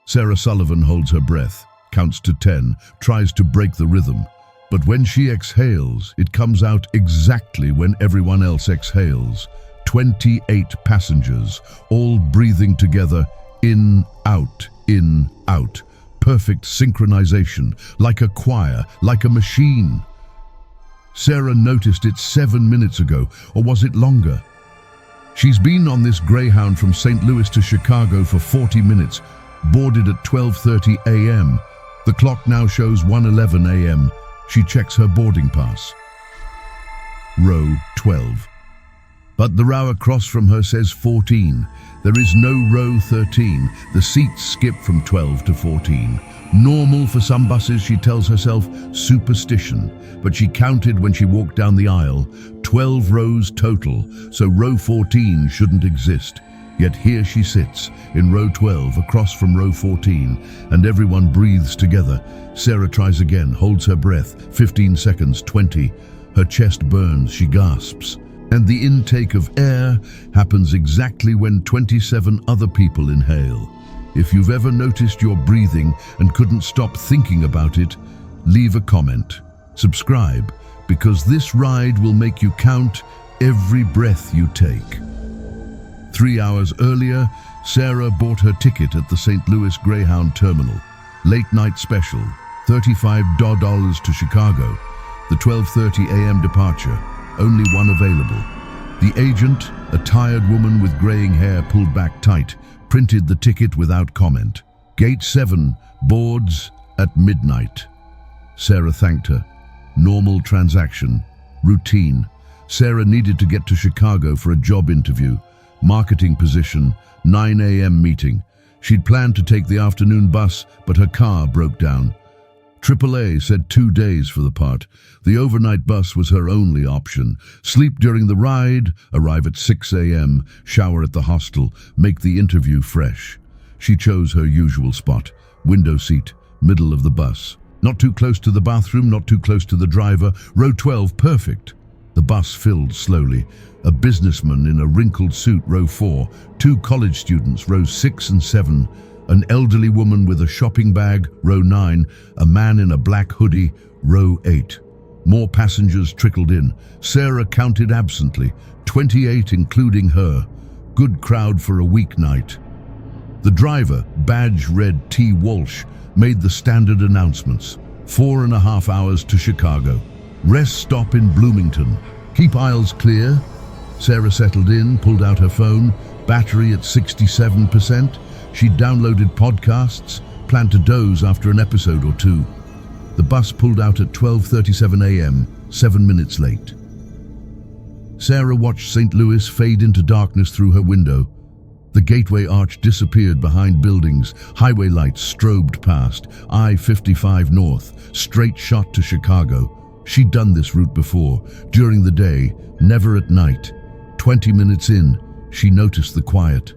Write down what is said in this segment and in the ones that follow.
Sarah Sullivan holds her breath, counts to 10, tries to break the rhythm. But when she exhales, it comes out exactly when everyone else exhales. 28 passengers, all breathing together, in, out, in, out. Perfect synchronization, like a choir, like a machine. Sarah noticed it 7 minutes ago, or was it longer? She's been on this Greyhound from St. Louis to Chicago for 40 minutes, boarded at 12:30 a.m. The clock now shows 1:11 a.m. She checks her boarding pass. Row 12. But the row across from her says 14. There is no row 13. The seats skip from 12 to 14. Normal for some buses, she tells herself, superstition. But she counted when she walked down the aisle. 12 rows total, so row 14 shouldn't exist. Yet here she sits, in row 12, across from row 14, and everyone breathes together. Sarah tries again, holds her breath, 15 seconds, 20. Her chest burns, she gasps. And the intake of air happens exactly when 27 other people inhale. If you've ever noticed your breathing and couldn't stop thinking about it, leave a comment. Subscribe, because this ride will make you count every breath you take. 3 hours earlier, Sarah bought her ticket at the St. Louis Greyhound terminal. Late night special, $35 to Chicago. The 12:30 a.m. departure, only one available. The agent, a tired woman with graying hair pulled back tight, printed the ticket without comment. Gate 7, boards at midnight. Sarah thanked her. Normal transaction. Routine. Sarah needed to get to Chicago for a job interview. Marketing position, 9 a.m. meeting. She'd planned to take the afternoon bus, but her car broke down. AAA said 2 days for the part. The overnight bus was her only option. Sleep during the ride, arrive at 6 a.m., shower at the hostel, make the interview fresh. She chose her usual spot, window seat, middle of the bus. Not too close to the bathroom, not too close to the driver. Row 12, perfect. The bus filled slowly. A businessman in a wrinkled suit, row 4. 2 college students, rows 6 and 7. An elderly woman with a shopping bag, row 9. A man in a black hoodie, row 8. More passengers trickled in. Sarah counted absently, 28 including her. Good crowd for a weeknight. The driver, badge read T. Walsh, made the standard announcements. 4.5 hours to Chicago. Rest stop in Bloomington. Keep aisles clear. Sarah settled in, pulled out her phone, battery at 67%. She'd downloaded podcasts, planned to doze after an episode or two. The bus pulled out at 12:37 a.m., 7 minutes late. Sarah watched St. Louis fade into darkness through her window. The gateway arch disappeared behind buildings. Highway lights strobed past. I-55 north, straight shot to Chicago. She'd done this route before, during the day, never at night. 20 minutes in, she noticed the quiet.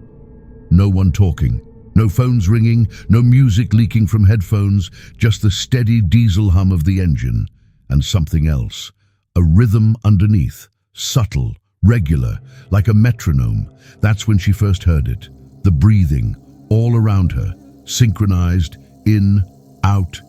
No one talking, no phones ringing, no music leaking from headphones, just the steady diesel hum of the engine. And something else, a rhythm underneath, subtle, regular, like a metronome. That's when she first heard it. The breathing, all around her, synchronized, in, out,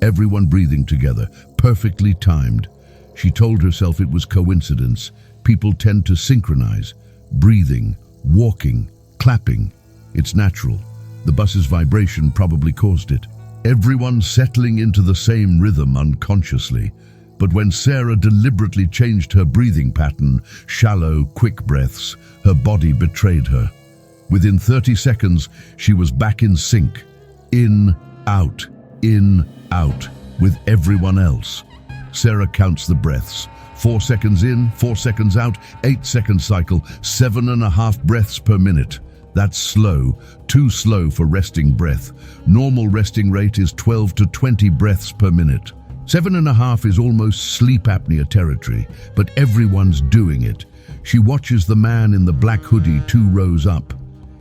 everyone breathing together, perfectly timed. She told herself it was coincidence. People tend to synchronize, breathing, walking, clapping. It's natural. The bus's vibration probably caused it. Everyone settling into the same rhythm unconsciously. But when Sarah deliberately changed her breathing pattern, shallow, quick breaths, her body betrayed her. Within 30 seconds, she was back in sync. In, out, with everyone else. Sarah counts the breaths. 4 seconds in, 4 seconds out, 8-second cycle, 7.5 breaths per minute. That's slow, too slow for resting breath. Normal resting rate is 12 to 20 breaths per minute. 7.5 is almost sleep apnea territory, but everyone's doing it. She watches the man in the black hoodie 2 rows up.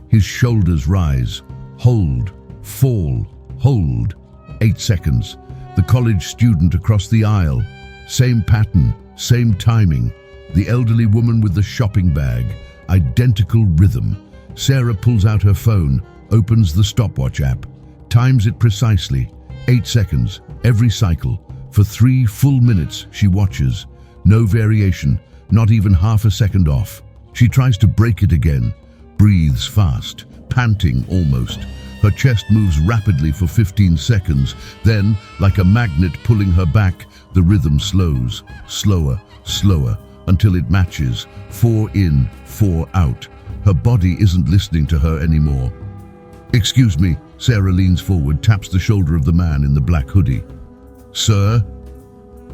His shoulders rise. Hold, fall, hold. 8 seconds. The college student across the aisle. Same pattern, same timing. The elderly woman with the shopping bag. Identical rhythm. Sarah pulls out her phone. opens the stopwatch app, times it precisely, 8 seconds, every cycle. For 3 full minutes she watches, no variation, not even half a second off. She tries to break it again, breathes fast, panting almost. Her chest moves rapidly for 15 seconds, then, like a magnet pulling her back, the rhythm slows, slower, slower, until it matches, 4 in, 4 out. Her body isn't listening to her anymore. "Excuse me," Sarah leans forward, taps the shoulder of the man in the black hoodie. "Sir?"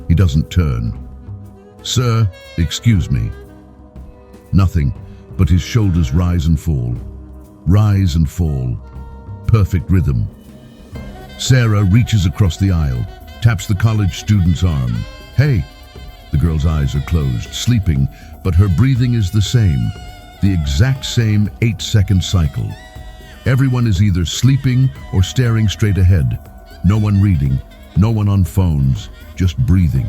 He doesn't turn. "Sir, excuse me." Nothing, but his shoulders rise and fall. Rise and fall. Perfect rhythm. Sarah reaches across the aisle, taps the college student's arm. "Hey!" The girl's eyes are closed, sleeping, but her breathing is the same. The exact same 8-second cycle. Everyone is either sleeping or staring straight ahead. No one reading, no one on phones, just breathing.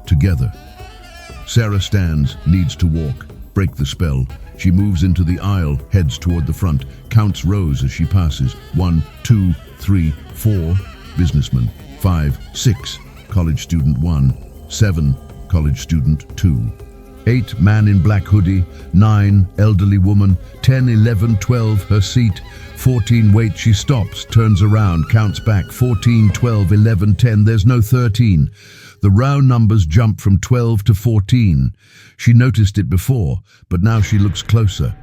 Together. Sarah stands, needs to walk, break the spell. She moves into the aisle, heads toward the front, counts rows as she passes. 1, 2, 3, 4, businessman. 5, 6, college student 1, 7, college student 2. 8, man in black hoodie. 9, elderly woman. 10, 11, 12, her seat. 14, wait, she stops, turns around, counts back. 14, 12, 11, 10, there's no 13. The round numbers jump from 12 to 14. She noticed it before, but now she looks closer.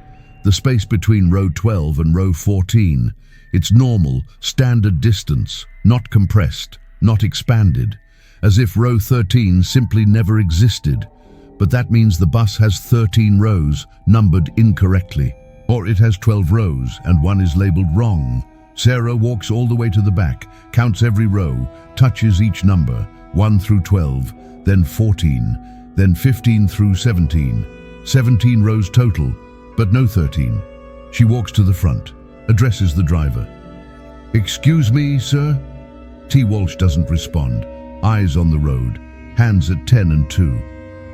The space between row 12 and row 14. It's normal, standard distance, not compressed, not expanded, as if row 13 simply never existed. But that means the bus has 13 rows, numbered incorrectly. Or it has 12 rows, and one is labeled wrong. Sarah walks all the way to the back, counts every row, touches each number, 1 through 12, then 14, then 15 through 17. 17 rows total, but no 13. She walks to the front, addresses the driver. "Excuse me, sir?" T. Walsh doesn't respond, eyes on the road, hands at 10 and 2.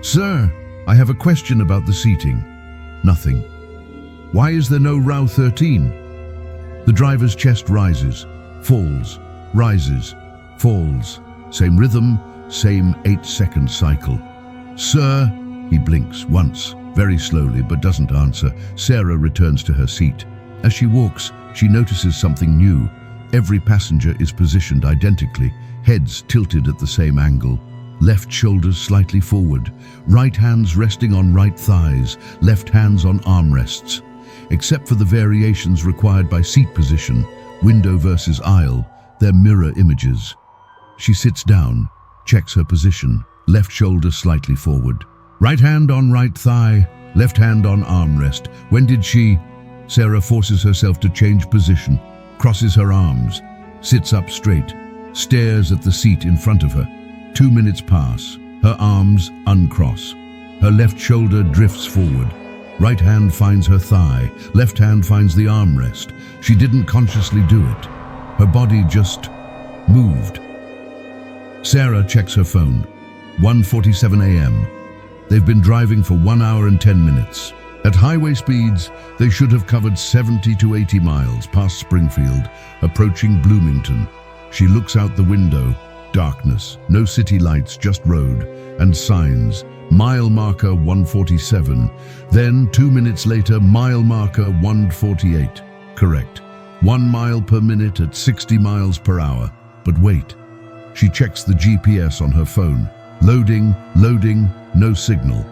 "Sir, I have a question about the seating." Nothing. "Why is there no row 13? The driver's chest rises, falls, rises, falls. Same rhythm, same 8-second cycle. "Sir," he blinks once, very slowly, but doesn't answer. Sarah returns to her seat. As she walks, she notices something new. Every passenger is positioned identically, heads tilted at the same angle. Left shoulders slightly forward, right hands resting on right thighs, left hands on armrests. Except for the variations required by seat position, window versus aisle, they're mirror images. She sits down, checks her position, left shoulder slightly forward. Right hand on right thigh, left hand on armrest. When did she? Sarah forces herself to change position, crosses her arms, sits up straight, stares at the seat in front of her. 2 minutes pass, her arms uncross. Her left shoulder drifts forward. Right hand finds her thigh, left hand finds the armrest. She didn't consciously do it. Her body just moved. Sarah checks her phone. 1:47 a.m. They've been driving for 1 hour and 10 minutes. At highway speeds, they should have covered 70 to 80 miles past Springfield, approaching Bloomington. She looks out the window. Darkness, no city lights, just road and signs. Mile marker 147. Then 2 minutes later, mile marker 148. Correct. 1 mile per minute at 60 miles per hour. But wait. She checks the GPS on her phone. Loading, loading, no signal.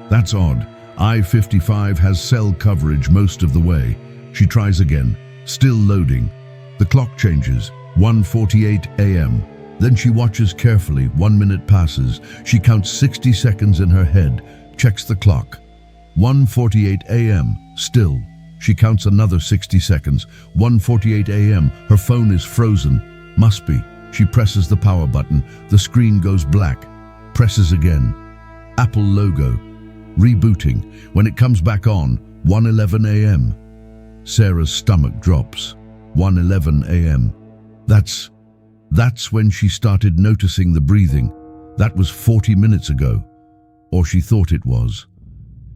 That's odd. I-55 has cell coverage most of the way. She tries again. Still loading. The clock changes. 1:48 a.m. Then she watches carefully. 1 minute passes. She counts 60 seconds in her head, checks the clock. 1:48 a.m. Still. She counts another 60 seconds. 1:48 a.m. Her phone is frozen. Must be. She presses the power button. The screen goes black. Presses again. Apple logo. Rebooting. When it comes back on, 1:11 a.m. Sarah's stomach drops. 1:11 a.m. That's when she started noticing the breathing. That was 40 minutes ago. Or she thought it was.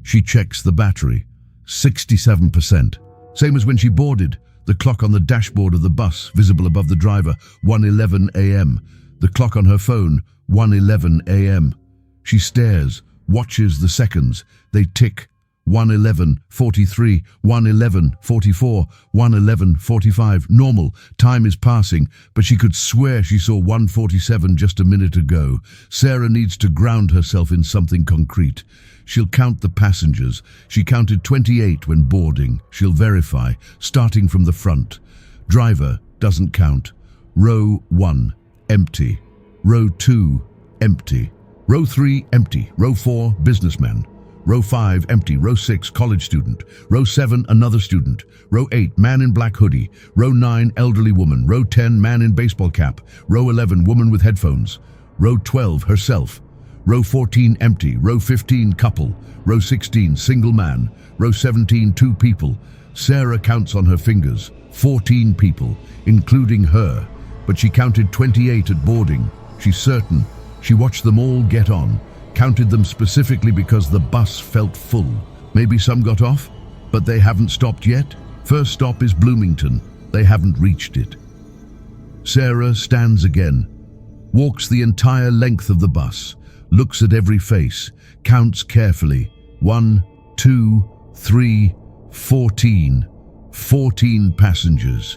She checks the battery. 67%. Same as when she boarded. The clock on the dashboard of the bus, visible above the driver, 1:11 a.m. The clock on her phone, 1:11 a.m. She stares, watches the seconds. They tick. 1:11:43, 1:11:44, 1:11:45. Normal. Time is passing, but she could swear she saw 1:47 just a minute ago. Sarah needs to ground herself in something concrete. She'll count the passengers. She counted 28 when boarding. She'll verify, starting from the front. Driver doesn't count. Row 1, empty. Row 2, empty. Row 3, empty. Row 4, businessman. Row 5, empty. Row 6, college student. Row 7, another student. Row 8, man in black hoodie. Row 9, elderly woman. Row 10, man in baseball cap. Row 11, woman with headphones. Row 12, herself. Row 14, empty. Row 15, couple. Row 16, single man. Row 17, 2 people. Sarah counts on her fingers. 14 people, including her. But she counted 28 at boarding. She's certain. She watched them all get on. Counted them specifically because the bus felt full. Maybe some got off, but they haven't stopped yet. First stop is Bloomington. They haven't reached it. Sarah stands again, walks the entire length of the bus, looks at every face, counts carefully. 1, 2, 3, 14. 14 passengers.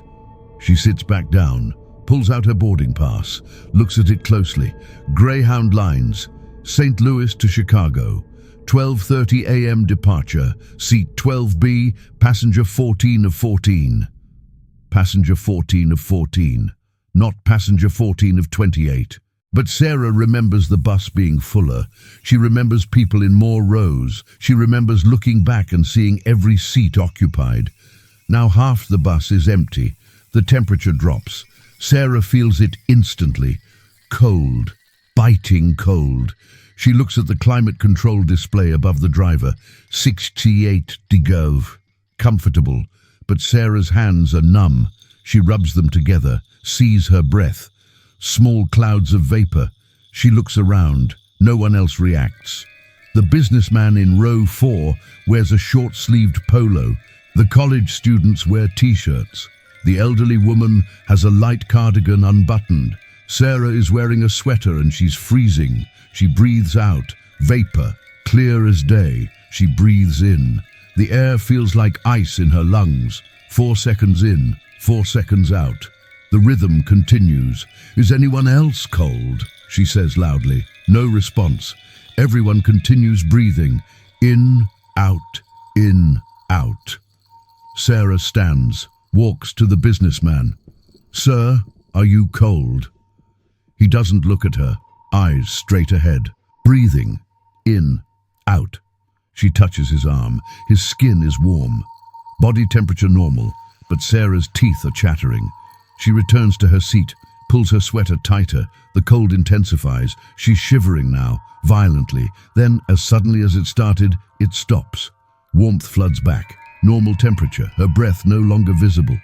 She sits back down, pulls out her boarding pass, looks at it closely. Greyhound lines. St. Louis to Chicago, 12:30 a.m. departure, seat 12B, passenger 14 of 14. Passenger 14 of 14, not passenger 14 of 28. But Sarah remembers the bus being fuller. She remembers people in more rows. She remembers looking back and seeing every seat occupied. Now half the bus is empty. The temperature drops. Sarah feels it instantly. Cold, biting cold. She looks at the climate control display above the driver. 68 degrees. Comfortable, but Sarah's hands are numb. She rubs them together, sees her breath. Small clouds of vapor. She looks around. No one else reacts. The businessman in row 4 wears a short-sleeved polo. The college students wear t-shirts. The elderly woman has a light cardigan unbuttoned. Sarah is wearing a sweater and she's freezing. She breathes out. Vapor, clear as day. She breathes in. The air feels like ice in her lungs. 4 seconds in, 4 seconds out. The rhythm continues. Is anyone else cold? She says loudly. No response. Everyone continues breathing. In, out, in, out. Sarah stands, walks to the businessman. Sir, are you cold? He doesn't look at her. Eyes straight ahead. Breathing. In, out. She touches his arm. His skin is warm. Body temperature normal, but Sarah's teeth are chattering. She returns to her seat, pulls her sweater tighter. The cold intensifies. She's shivering now, violently. Then, as suddenly as it started, it stops. Warmth floods back. Normal temperature. Her breath no longer visible.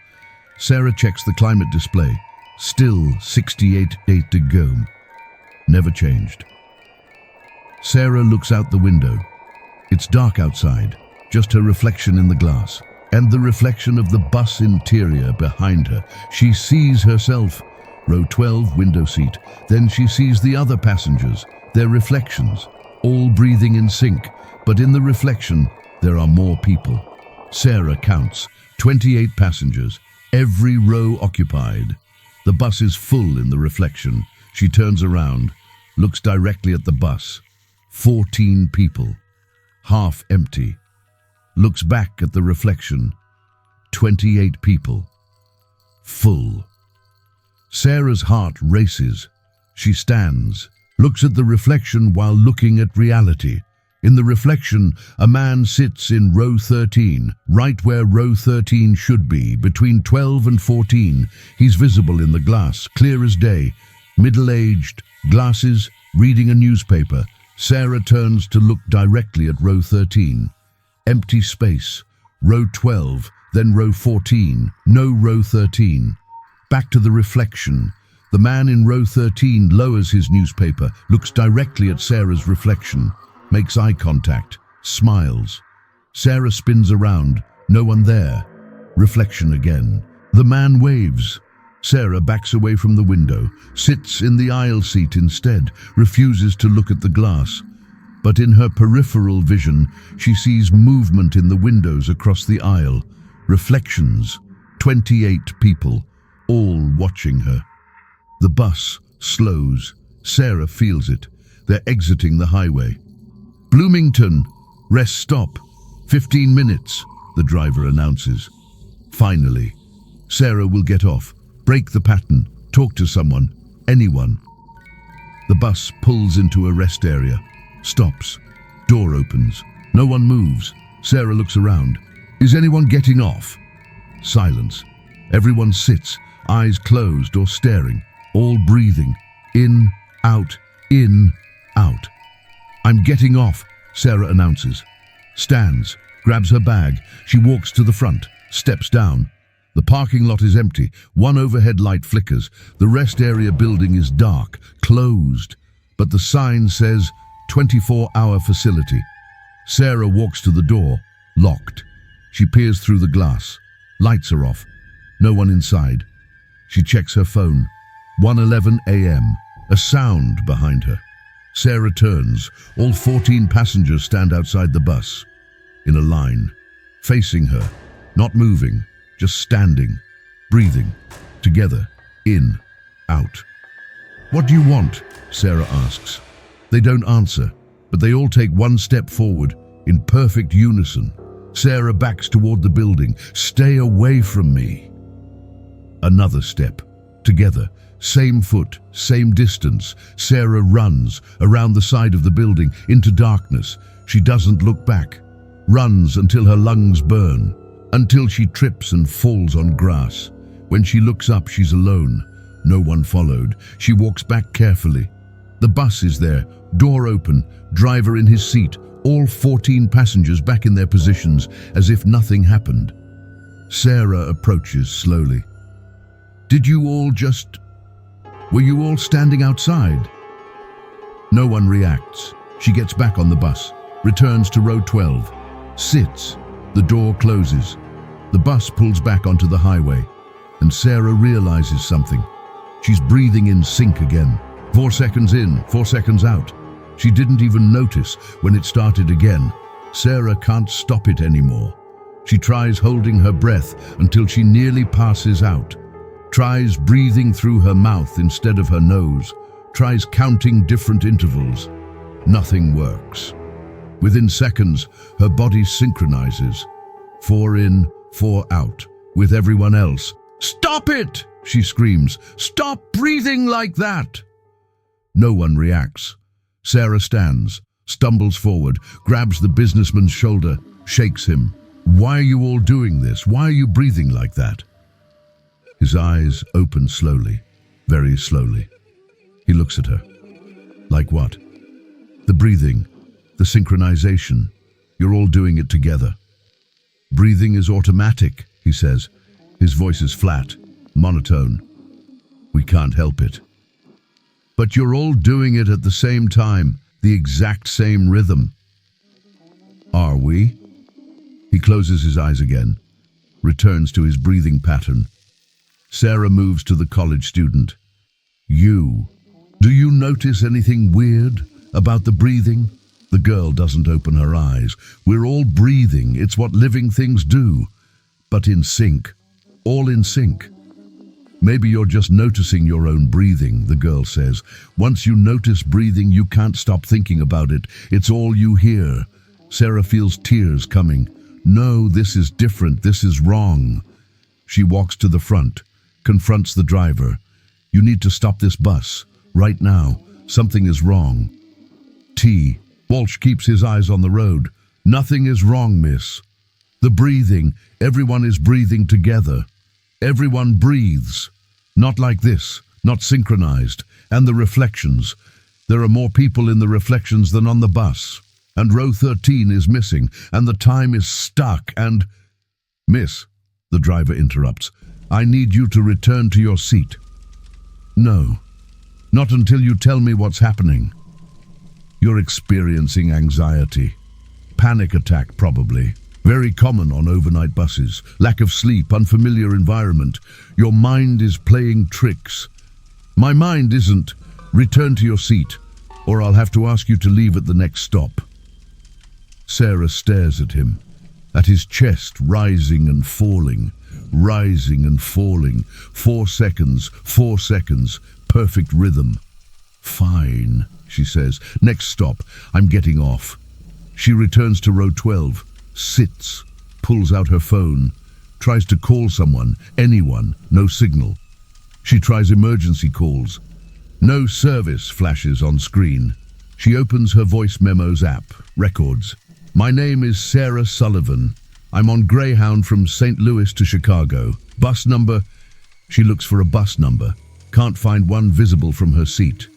Sarah checks the climate display. Still 68 to go. Never changed. Sarah looks out the window. It's dark outside, just her reflection in the glass, and the reflection of the bus interior behind her. She sees herself. Row 12, window seat. Then she sees the other passengers, their reflections, all breathing in sync, but in the reflection, there are more people. Sarah counts, 28 passengers, every row occupied. The bus is full in the reflection. She turns around, looks directly at the bus. 14 people, half empty. Looks back at the reflection. 28 people, full. Sarah's heart races. She stands, looks at the reflection while looking at reality. In the reflection, a man sits in row 13, right where row 13 should be, between 12 and 14. He's visible in the glass, clear as day. Middle-aged, glasses, reading a newspaper. Sarah turns to look directly at row 13. Empty space. Row 12, then row 14. No row 13. Back to the reflection. The man in row 13 lowers his newspaper, looks directly at Sarah's reflection. Makes eye contact, smiles. Sarah spins around, no one there. Reflection again. The man waves. Sarah backs away from the window, sits in the aisle seat instead, refuses to look at the glass. But in her peripheral vision, she sees movement in the windows across the aisle. Reflections. 28 people, all watching her. The bus slows. Sarah feels it. They're exiting the highway. Bloomington, rest stop. 15 minutes, the driver announces. Finally, Sarah will get off, break the pattern, talk to someone, anyone. The bus pulls into a rest area, stops, door opens. No one moves. Sarah looks around. Is anyone getting off? Silence. Everyone sits, eyes closed or staring, all breathing. In, out, in, out. I'm getting off, Sarah announces. Stands, grabs her bag. She walks to the front, steps down. The parking lot is empty. One overhead light flickers. The rest area building is dark, closed. But the sign says 24-hour facility. Sarah walks to the door, locked. She peers through the glass. Lights are off. No one inside. She checks her phone. 1:11 a.m. A sound behind her. Sarah turns. All 14 passengers stand outside the bus, in a line, facing her, not moving, just standing, breathing, together, in, out. What do you want? Sarah asks. They don't answer, but they all take one step forward, in perfect unison. Sarah backs toward the building. Stay away from me. Another step, together, same foot, same distance. Sarah runs around the side of the building, into darkness. She doesn't look back. Runs until her lungs burn, until she trips and falls on grass. When she looks up, she's alone. No one followed. She walks back carefully. The bus is there, door open, driver in his seat, all 14 passengers back in their positions, as if nothing happened. Sarah approaches slowly. Were you all standing outside? No one reacts. She gets back on the bus, returns to row 12, sits. The door closes. The bus pulls back onto the highway, and Sarah realizes something. She's breathing in sync again. 4 seconds in, 4 seconds out. She didn't even notice when it started again. Sarah can't stop it anymore. She tries holding her breath until she nearly passes out. Tries breathing through her mouth instead of her nose. Tries counting different intervals. Nothing works. Within seconds, her body synchronizes. 4 in, 4 out, with everyone else. Stop it! She screams. Stop breathing like that! No one reacts. Sarah stands, stumbles forward, grabs the businessman's shoulder, shakes him. Why are you all doing this? Why are you breathing like that? His eyes open slowly, very slowly. He looks at her. Like what? The breathing, the synchronization. You're all doing it together. Breathing is automatic, he says. His voice is flat, monotone. We can't help it. But you're all doing it at the same time, the exact same rhythm. Are we? He closes his eyes again, returns to his breathing pattern. Sarah moves to the college student. Do you notice anything weird about the breathing? The girl doesn't open her eyes. We're all breathing. It's what living things do. But in sync. All in sync. Maybe you're just noticing your own breathing, the girl says. Once you notice breathing, you can't stop thinking about it. It's all you hear. Sarah feels tears coming. No, this is different. This is wrong. She walks to the front, confronts the driver. You need to stop this bus. Right now. Something is wrong. Walsh keeps his eyes on the road. Nothing is wrong, miss. The breathing. Everyone is breathing together. Everyone breathes. Not like this. Not synchronized. And the reflections. There are more people in the reflections than on the bus. And row 13 is missing. And the time is stuck. And... Miss, the driver interrupts. I need you to return to your seat. No. Not until you tell me what's happening. You're experiencing anxiety. Panic attack, probably. Very common on overnight buses. Lack of sleep, unfamiliar environment. Your mind is playing tricks. My mind isn't. Return to your seat, or I'll have to ask you to leave at the next stop. Sarah stares at him, at his chest rising and falling, rising and falling. 4 seconds, 4 seconds, perfect rhythm. Fine, she says. Next stop, I'm getting off. She returns to row 12, sits, pulls out her phone, tries to call someone, anyone, no signal. She tries emergency calls. No service flashes on screen. She opens her voice memos app, records. My name is Sarah Sullivan. I'm on Greyhound from St. Louis to Chicago. Bus number? She looks for a bus number. Can't find one visible from her seat.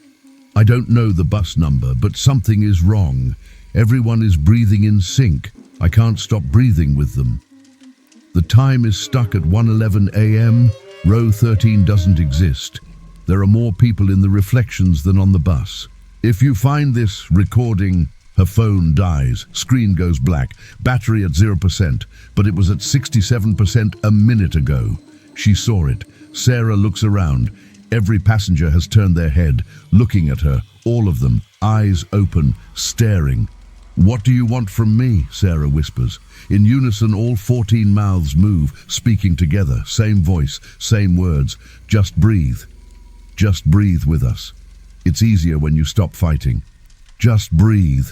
I don't know the bus number, but something is wrong. Everyone is breathing in sync. I can't stop breathing with them. The time is stuck at 1:11 a.m. Row 13 doesn't exist. There are more people in the reflections than on the bus. If you find this recording, her phone dies, screen goes black, battery at 0%, but it was at 67% a minute ago. She saw it. Sarah looks around. Every passenger has turned their head, looking at her, all of them, eyes open, staring. What do you want from me? Sarah whispers. In unison, all 14 mouths move, speaking together, same voice, same words. Just breathe. Just breathe with us. It's easier when you stop fighting. Just breathe.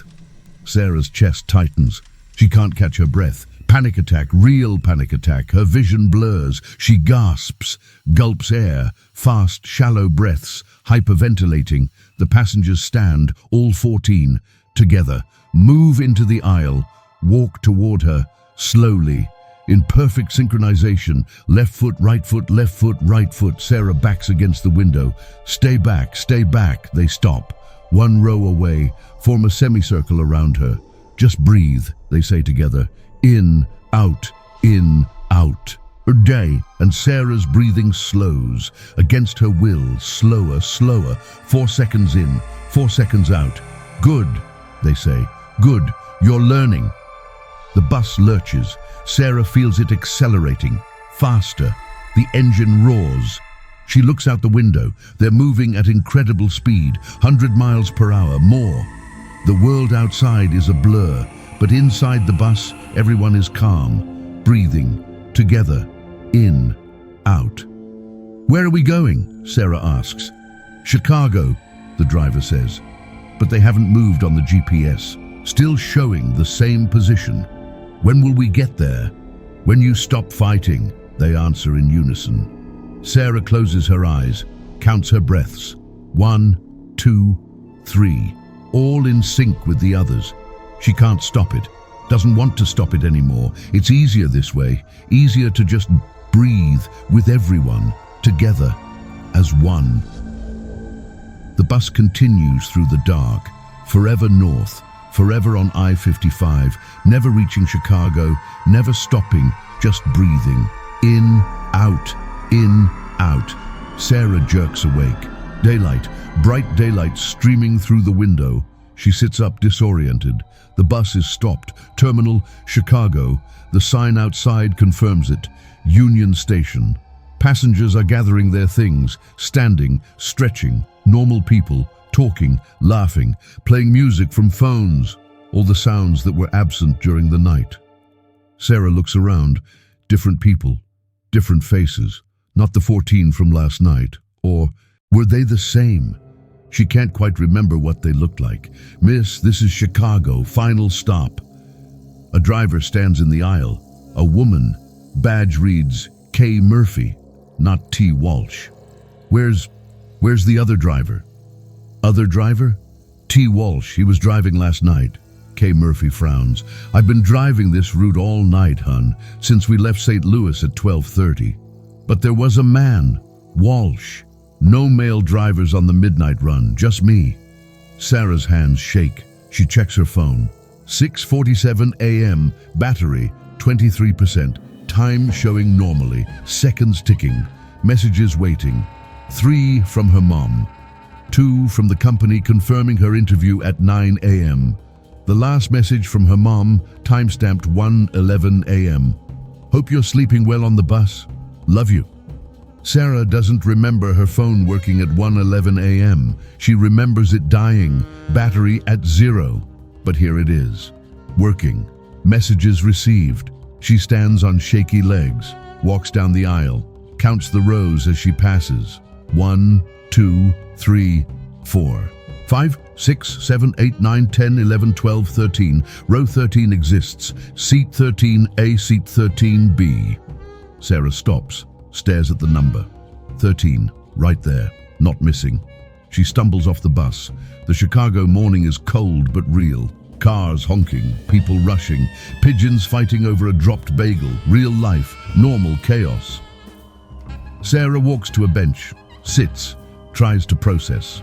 Sarah's chest tightens. She can't catch her breath. Panic attack, real panic attack. Her vision blurs. She gasps, gulps air, fast, shallow breaths, hyperventilating. The passengers stand, all 14, together, move into the aisle, walk toward her, slowly, in perfect synchronization. Left foot, right foot, left foot, right foot. Sarah backs against the window. Stay back, stay back. They stop. 1 row away, form a semicircle around her. Just breathe, they say together. In, out, in, out. Her day, and Sarah's breathing slows. Against her will, slower, slower. 4 seconds in, 4 seconds out. Good, they say. Good, you're learning. The bus lurches. Sarah feels it accelerating. Faster. The engine roars. She looks out the window. They're moving at incredible speed, 100 miles per hour, more. The world outside is a blur, but inside the bus, everyone is calm, breathing, together, in, out. Where are we going? Sarah asks. Chicago, the driver says. But they haven't moved on the GPS, still showing the same position. When will we get there? When you stop fighting, they answer in unison. Sarah closes her eyes, counts her breaths. 1, 2, 3, all in sync with the others. She can't stop it, doesn't want to stop it anymore. It's easier this way, easier to just breathe with everyone, together, as one. The bus continues through the dark, forever north, forever on I-55, never reaching Chicago, never stopping, just breathing. In, out, in, out. Sarah jerks awake. Daylight, bright daylight streaming through the window. She sits up disoriented. The bus is stopped. Terminal, Chicago. The sign outside confirms it. Union Station. Passengers are gathering their things, standing, stretching, normal people, talking, laughing, playing music from phones, all the sounds that were absent during the night. Sarah looks around. Different people, different faces. Not the 14 from last night. Or were they the same? She can't quite remember what they looked like. Miss, this is Chicago, final stop. A driver stands in the aisle. A woman. Badge reads K. Murphy, not T. Walsh. Where's the other driver? Other driver? T. Walsh, he was driving last night. K. Murphy frowns. I've been driving this route all night, hun, since we left St. Louis at 12:30. But there was a man, Walsh. No male drivers on the midnight run, just me. Sarah's hands shake. She checks her phone. 6:47 a.m., battery, 23%. Time showing normally, seconds ticking, messages waiting. 3 from her mom. 2 from the company confirming her interview at 9 a.m. The last message from her mom, timestamped 1:11 a.m. Hope you're sleeping well on the bus. Love you. Sarah doesn't remember her phone working at 1:11 a.m. She remembers it dying, battery at 0. But here it is, working. Messages received. She stands on shaky legs, walks down the aisle, counts the rows as she passes. 1, 2, 3, 4, 5, 6, 7, 8, 9, 10, 11, 12, 13. Row 13 exists. Seat 13A, seat 13B. Sarah stops, stares at the number. 13, right there, not missing. She stumbles off the bus. The Chicago morning is cold but real. Cars honking, people rushing, pigeons fighting over a dropped bagel. Real life, normal chaos. Sarah walks to a bench, sits, tries to process.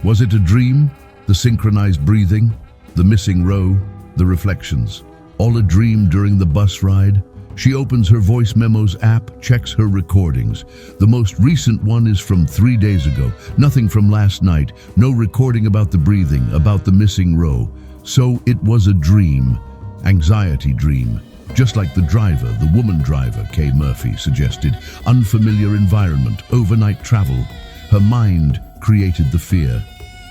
Was it a dream? The synchronized breathing, the missing row, the reflections. All a dream during the bus ride? She opens her voice memos app, checks her recordings. The most recent one is from 3 days ago. Nothing from last night. No recording about the breathing, about the missing row. So it was a dream. Anxiety dream. Just like the driver, the woman driver, Kay Murphy suggested. Unfamiliar environment, overnight travel. Her mind created the fear.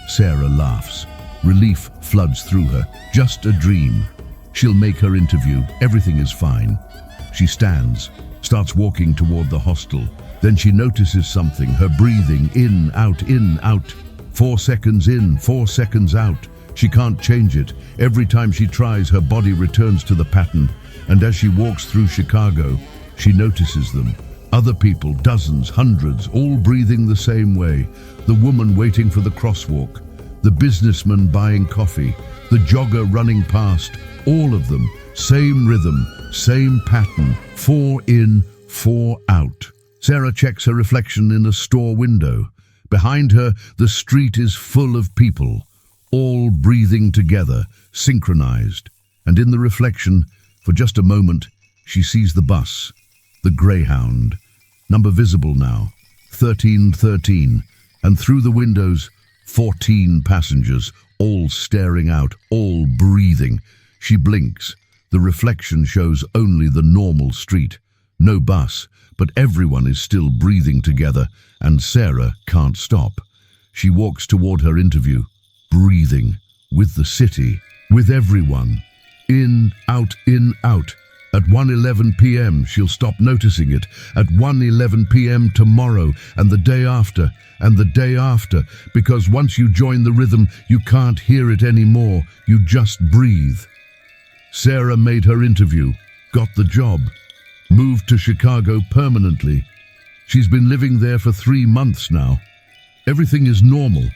Sarah laughs. Relief floods through her. Just a dream. She'll make her interview. Everything is fine. She stands, starts walking toward the hostel. Then she notices something, her breathing, in, out. 4 seconds in, 4 seconds out. She can't change it. Every time she tries, her body returns to the pattern. And as she walks through Chicago, she notices them. Other people, dozens, hundreds, all breathing the same way. The woman waiting for the crosswalk, the businessman buying coffee, the jogger running past, all of them, same rhythm, same pattern, 4 in, 4 out. Sarah checks her reflection in a store window. Behind her, the street is full of people, all breathing together, synchronized. And in the reflection, for just a moment, she sees the bus, the Greyhound, number visible now, 1313, and through the windows, 14 passengers, all staring out, all breathing. She blinks. The reflection shows only the normal street. No bus, but everyone is still breathing together, and Sarah can't stop. She walks toward her interview, breathing, with the city, with everyone. In, out, in, out. At 1:11 p.m. she'll stop noticing it. At 1:11 p.m. tomorrow, and the day after, and the day after, because once you join the rhythm, you can't hear it anymore. You just breathe. Sarah made her interview, got the job, moved to Chicago permanently. She's been living there for 3 months now. Everything is normal,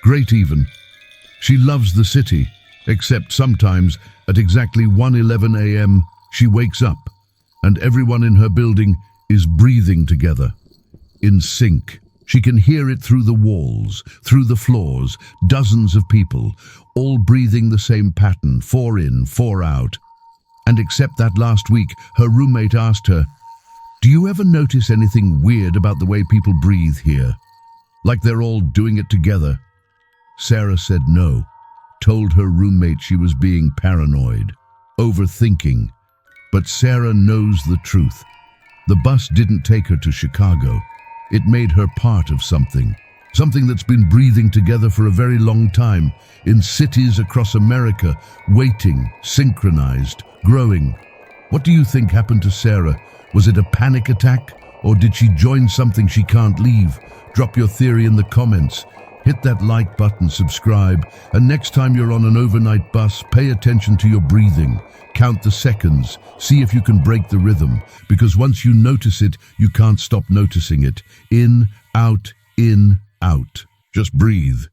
great even. She loves the city, except sometimes at exactly 1:11 a.m. she wakes up, and everyone in her building is breathing together, in sync. She can hear it through the walls, through the floors, dozens of people, all breathing the same pattern, 4 in, 4 out. And except that last week, her roommate asked her, "Do you ever notice anything weird about the way people breathe here? Like they're all doing it together?" Sarah said no, told her roommate she was being paranoid, overthinking. But Sarah knows the truth. The bus didn't take her to Chicago. It made her part of something. Something that's been breathing together for a very long time, in cities across America, waiting, synchronized, growing. What do you think happened to Sarah? Was it a panic attack? Or did she join something she can't leave? Drop your theory in the comments. Hit that like button, subscribe, and next time you're on an overnight bus, pay attention to your breathing. Count the seconds, see if you can break the rhythm, because once you notice it, you can't stop noticing it. In, out, in, out. Just breathe.